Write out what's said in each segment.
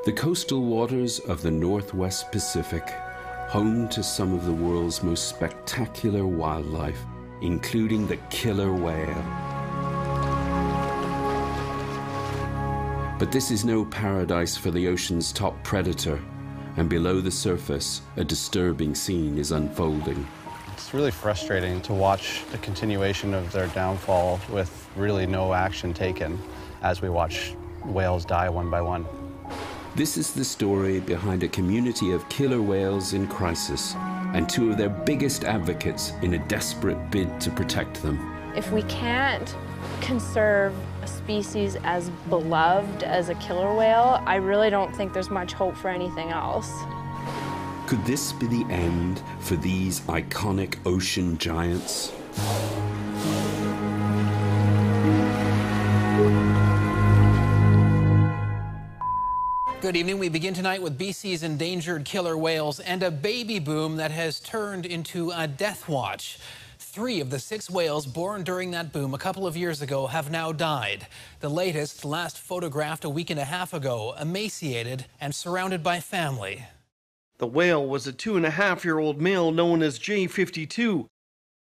The coastal waters of the Northwest Pacific, home to some of the world's most spectacular wildlife, including the killer whale. But this is no paradise for the ocean's top predator, and below the surface, a disturbing scene is unfolding. It's really frustrating to watch the continuation of their downfall with really no action taken as we watch whales die one by one. This is the story behind a community of killer whales in crisis and two of their biggest advocates in a desperate bid to protect them. If we can't conserve a species as beloved as a killer whale, I really don't think there's much hope for anything else. Could this be the end for these iconic ocean giants? Good evening. We begin tonight with BC's endangered killer whales and a baby boom that has turned into a death watch. 3 of the 6 whales born during that boom a couple of years ago have now died. The latest, last photographed a week and a half ago, emaciated and surrounded by family. The whale was a 2.5-year-old male known as J52.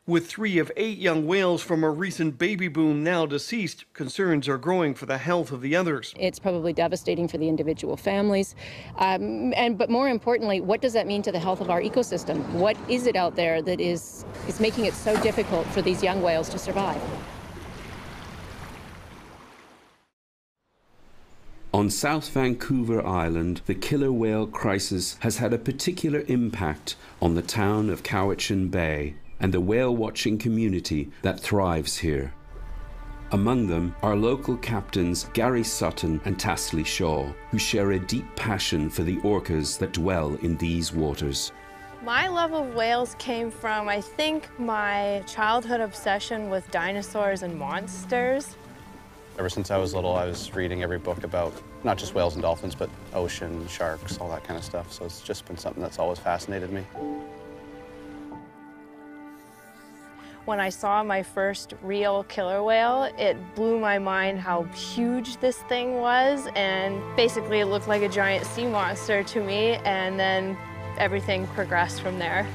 With 3 of 8 young whales from a recent baby boom now deceased, concerns are growing for the health of the others. It's probably devastating for the individual families. But more importantly, what does that mean to the health of our ecosystem? What is it out there that is making it so difficult for these young whales to survive? On South Vancouver Island, the killer whale crisis has had a particular impact on the town of Cowichan Bay and the whale-watching community that thrives here. Among them are local captains Gary Sutton and Tasley Shaw, who share a deep passion for the orcas that dwell in these waters. My love of whales came from, I think, my childhood obsession with dinosaurs and monsters. Ever since I was little, I was reading every book about not just whales and dolphins, but ocean, sharks, all that kind of stuff. So it's just been something that's always fascinated me. When I saw my first real killer whale, it blew my mind how huge this thing was, and basically it looked like a giant sea monster to me, and then everything progressed from there.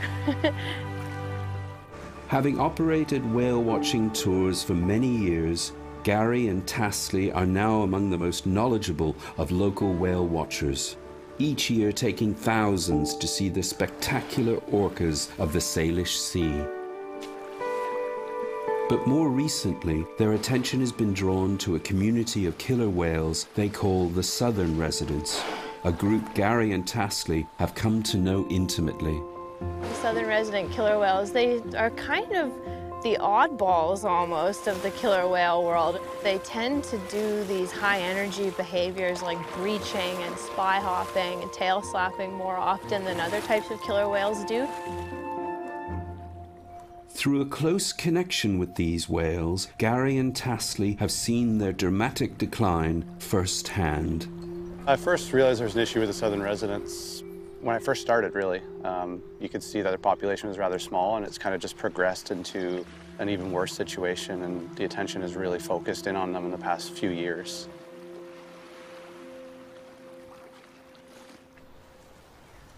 Having operated whale-watching tours for many years, Gary and Tasley are now among the most knowledgeable of local whale watchers, each year taking thousands to see the spectacular orcas of the Salish Sea. But more recently, their attention has been drawn to a community of killer whales they call the Southern Residents, a group Gary and Tasley have come to know intimately. The Southern resident killer whales, they are kind of the oddballs almost of the killer whale world. They tend to do these high energy behaviors like breaching and spy hopping and tail slapping more often than other types of killer whales do. Through a close connection with these whales, Gary and Tasley have seen their dramatic decline firsthand. I first realized there was an issue with the Southern residents when I first started, really. You could see that their population was rather small, and it's kind of just progressed into an even worse situation, and the attention is really focused in on them in the past few years.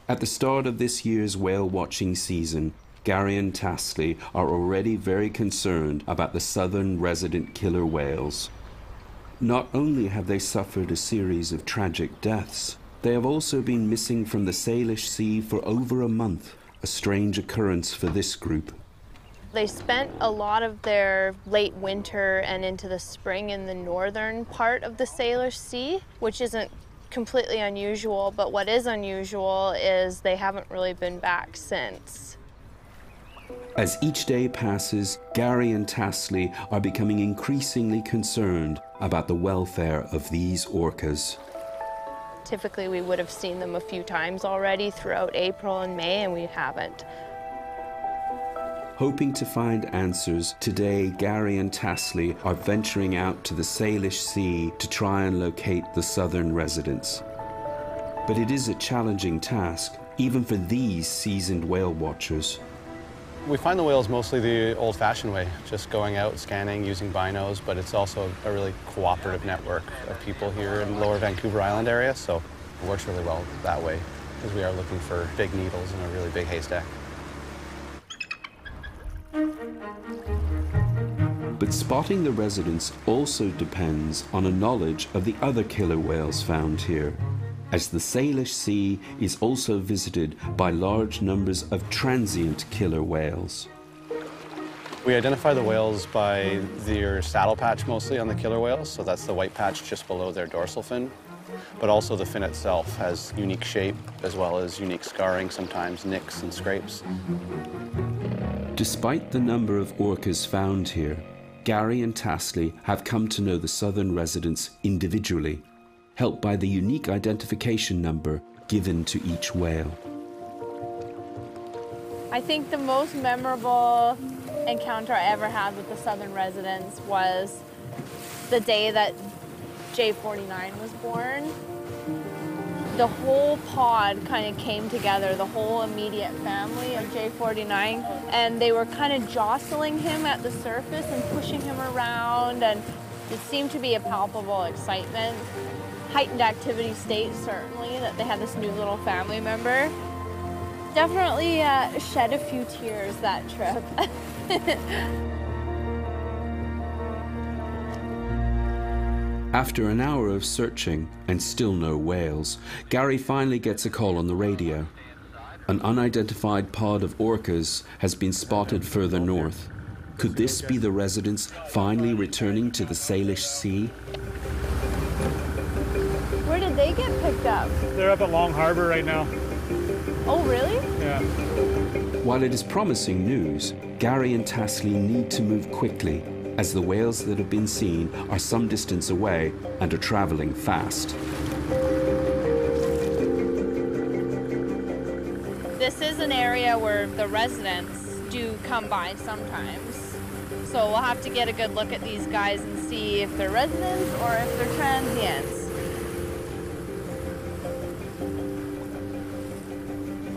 At the start of this year's whale watching season, Gary and Tasley are already very concerned about the southern resident killer whales. Not only have they suffered a series of tragic deaths, they have also been missing from the Salish Sea for over a month, a strange occurrence for this group. They spent a lot of their late winter and into the spring in the northern part of the Salish Sea, which isn't completely unusual, but what is unusual is they haven't really been back since. As each day passes, Gary and Tasley are becoming increasingly concerned about the welfare of these orcas. Typically, we would have seen them a few times already throughout April and May, and we haven't. Hoping to find answers, today Gary and Tasley are venturing out to the Salish Sea to try and locate the southern residents. But it is a challenging task, even for these seasoned whale watchers. We find the whales mostly the old-fashioned way, just going out, scanning, using binos, but it's also a really cooperative network of people here in Lower Vancouver Island area, so It works really well that way because we are looking for big needles in a really big haystack. But spotting the residents also depends on a knowledge of the other killer whales found here, as the Salish Sea is also visited by large numbers of transient killer whales. We identify the whales by their saddle patch mostly on the killer whales, so that's the white patch just below their dorsal fin. But also the fin itself has unique shape as well as unique scarring, sometimes nicks and scrapes. Despite the number of orcas found here, Gary and Tasley have come to know the southern residents individually, helped by the unique identification number given to each whale. I think the most memorable encounter I ever had with the southern residents was the day that J49 was born. The whole pod kind of came together, the whole immediate family of J49, and they were kind of jostling him at the surface and pushing him around, and it seemed to be a palpable excitement. Heightened activity state, certainly, that they had this new little family member. Definitely shed a few tears that trip. After an hour of searching and still no whales, Gary finally gets a call on the radio. An unidentified pod of orcas has been spotted further north. Could this be the residents finally returning to the Salish Sea? Where did they get picked up? They're up at Long Harbor right now. Oh, really? Yeah. While it is promising news, Gary and Tasley need to move quickly, as the whales that have been seen are some distance away and are traveling fast. This is an area where the residents do come by sometimes. So we'll have to get a good look at these guys and see if they're residents or if they're transients.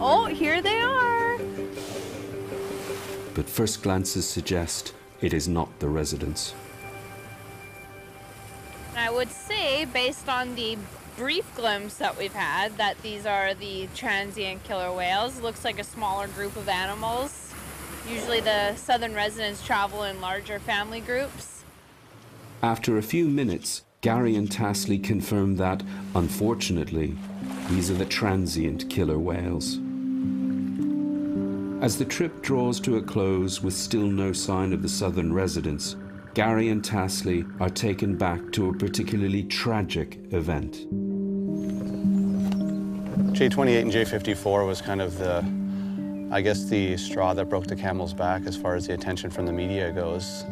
Oh, here they are. But first glances suggest it is not the residents. I would say, based on the brief glimpse that we've had, that these are the transient killer whales. Looks like a smaller group of animals. Usually the southern residents travel in larger family groups. After a few minutes, Gary and Tasley confirm that, unfortunately, these are the transient killer whales. As the trip draws to a close with still no sign of the southern residents, Gary and Tasley are taken back to a particularly tragic event. J28 and J54 was kind of the straw that broke the camel's back as far as the attention from the media goes.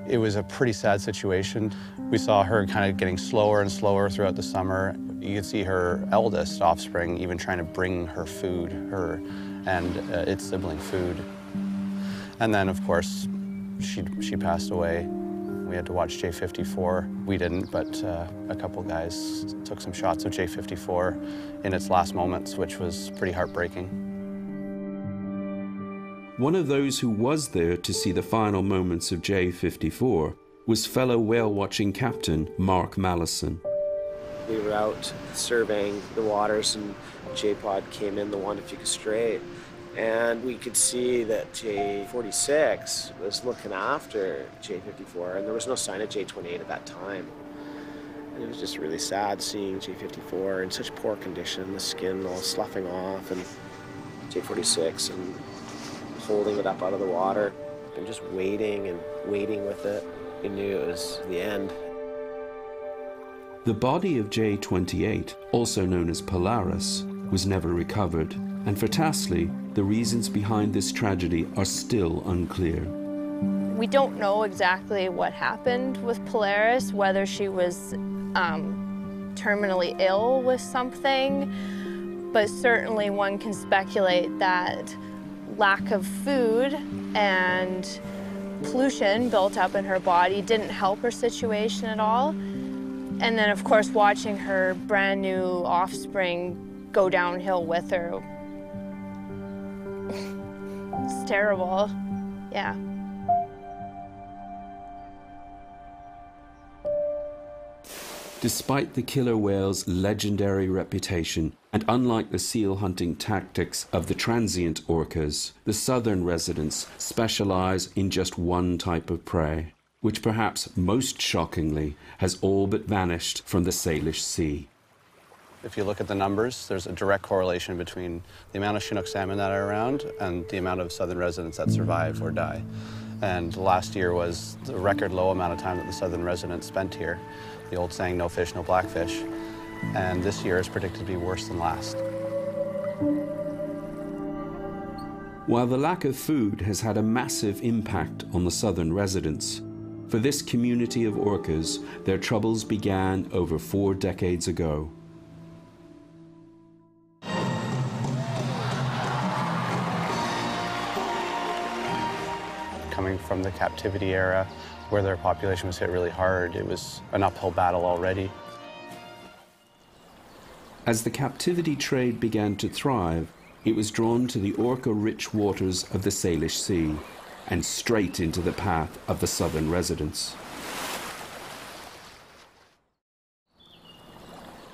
It was a pretty sad situation. We saw her kind of getting slower and slower throughout the summer. You could see her eldest offspring even trying to bring her food, and its sibling food. And then, of course, she passed away. We had to watch J54. We didn't, but a couple guys took some shots of J54 in its last moments, which was pretty heartbreaking. One of those who was there to see the final moments of J54 was fellow whale-watching captain Mark Mallison. We were out surveying the waters and J-pod came in the Utopique Strait, and we could see that J46 was looking after J54, and there was no sign of J28 at that time. And it was just really sad seeing J54 in such poor condition, the skin all sloughing off, and J46 and holding it up out of the water and just waiting and waiting with it. We knew it was the end. The body of J28, also known as Polaris, was never recovered, and for Tasley, the reasons behind this tragedy are still unclear. We don't know exactly what happened with Polaris, whether she was terminally ill with something, but certainly one can speculate that lack of food and pollution built up in her body didn't help her situation at all. And then, of course, watching her brand new offspring go downhill with her. It's terrible, yeah. Despite the killer whale's legendary reputation, and unlike the seal hunting tactics of the transient orcas, the southern residents specialize in just one type of prey, which perhaps most shockingly has all but vanished from the Salish Sea. If you look at the numbers, there's a direct correlation between the amount of Chinook salmon that are around and the amount of southern residents that survive or die. And last year was the record low amount of time that the southern residents spent here. The old saying, no fish, no blackfish. And this year is predicted to be worse than last. While the lack of food has had a massive impact on the southern residents, for this community of orcas, their troubles began over 4 decades ago. Coming from the captivity era, where their population was hit really hard, it was an uphill battle already. As the captivity trade began to thrive, it was drawn to the orca-rich waters of the Salish Sea and straight into the path of the southern residents.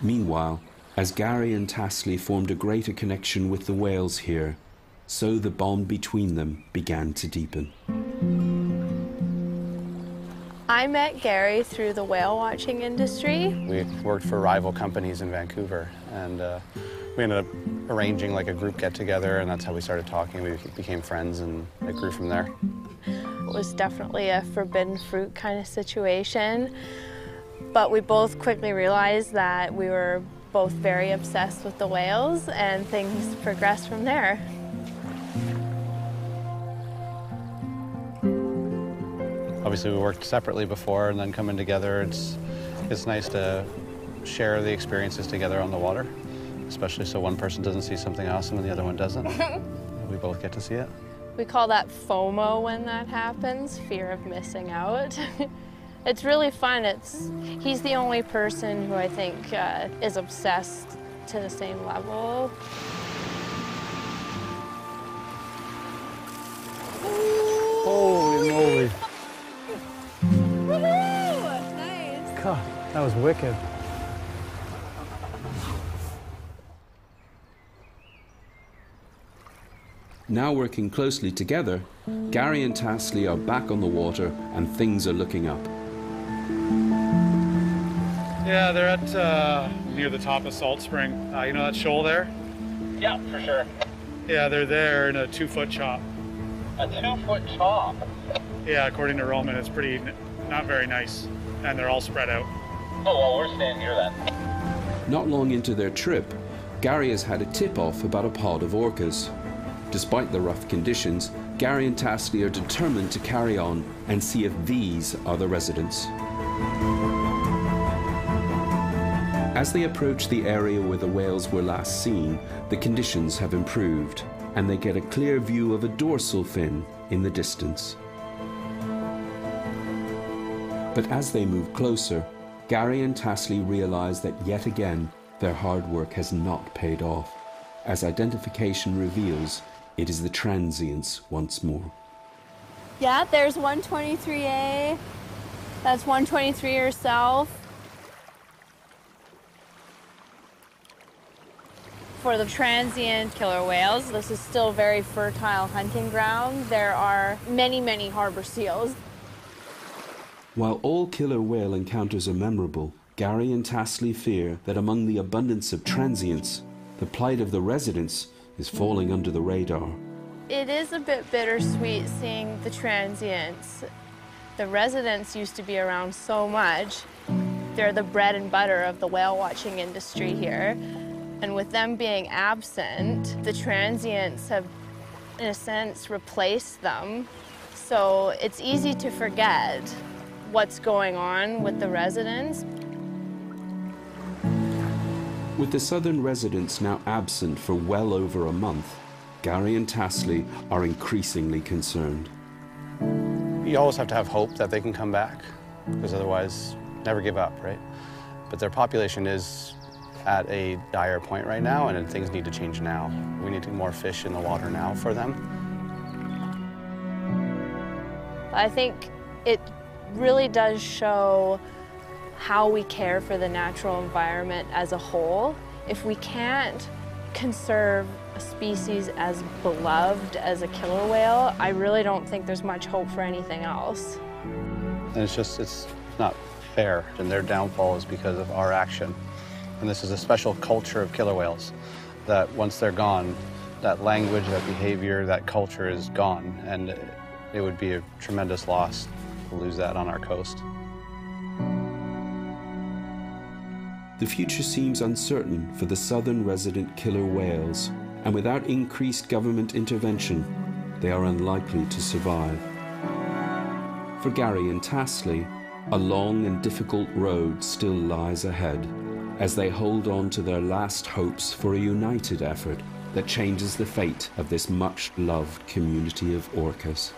Meanwhile, as Gary and Tasley formed a greater connection with the whales here, so the bond between them began to deepen. I met Gary through the whale watching industry. We worked for rival companies in Vancouver, and we ended up arranging like a group get-together, and that's how we started talking. We became friends, and it grew from there. It was definitely a forbidden fruit kind of situation, but we both quickly realized that we were both very obsessed with the whales, and things progressed from there. Obviously, we worked separately before, and then coming together, it's nice to share the experiences together on the water, especially so one person doesn't see something awesome and the other one doesn't. We both get to see it. We call that FOMO when that happens, fear of missing out. It's really fun. He's the only person who I think is obsessed to the same level. Holy moly. Woohoo! Nice. God, that was wicked. Now working closely together, Gary and Tasley are back on the water and things are looking up. Yeah, they're at near the top of Salt Spring. You know that shoal there? Yeah, for sure. Yeah, they're there in a 2-foot chop. A 2-foot chop? Yeah, according to Roman, it's pretty, not very nice. And they're all spread out. Oh, well, we're staying here then. Not long into their trip, Gary has had a tip-off about a pod of orcas. Despite the rough conditions, Gary and Tasley are determined to carry on and see if these are the residents. As they approach the area where the whales were last seen, the conditions have improved, and they get a clear view of a dorsal fin in the distance. But as they move closer, Gary and Tasley realize that yet again, their hard work has not paid off. As identification reveals, it is the transients once more. Yeah, there's 123A. That's 123 herself. For the transient killer whales, this is still very fertile hunting ground. There are many, many harbor seals. While all killer whale encounters are memorable, Gary and Tasley fear that among the abundance of transients, the plight of the residents is falling under the radar. It is a bit bittersweet seeing the transients. The residents used to be around so much. They're the bread and butter of the whale watching industry here. And with them being absent, the transients have, in a sense, replaced them. So it's easy to forget what's going on with the residents. With the southern residents now absent for well over a month, Gary and Tasley are increasingly concerned. You always have to have hope that they can come back, because otherwise, never give up, right? But their population is at a dire point right now, and things need to change now. We need more fish in the water now for them. I think it really does show how we care for the natural environment as a whole. If we can't conserve a species as beloved as a killer whale, I really don't think there's much hope for anything else. And it's not fair, and their downfall is because of our action. And this is a special culture of killer whales that once they're gone, that language, that behavior, that culture is gone, and it would be a tremendous loss to lose that on our coast. The future seems uncertain for the southern resident killer whales, and without increased government intervention, they are unlikely to survive. For Gary and Tasley, a long and difficult road still lies ahead as they hold on to their last hopes for a united effort that changes the fate of this much-loved community of orcas.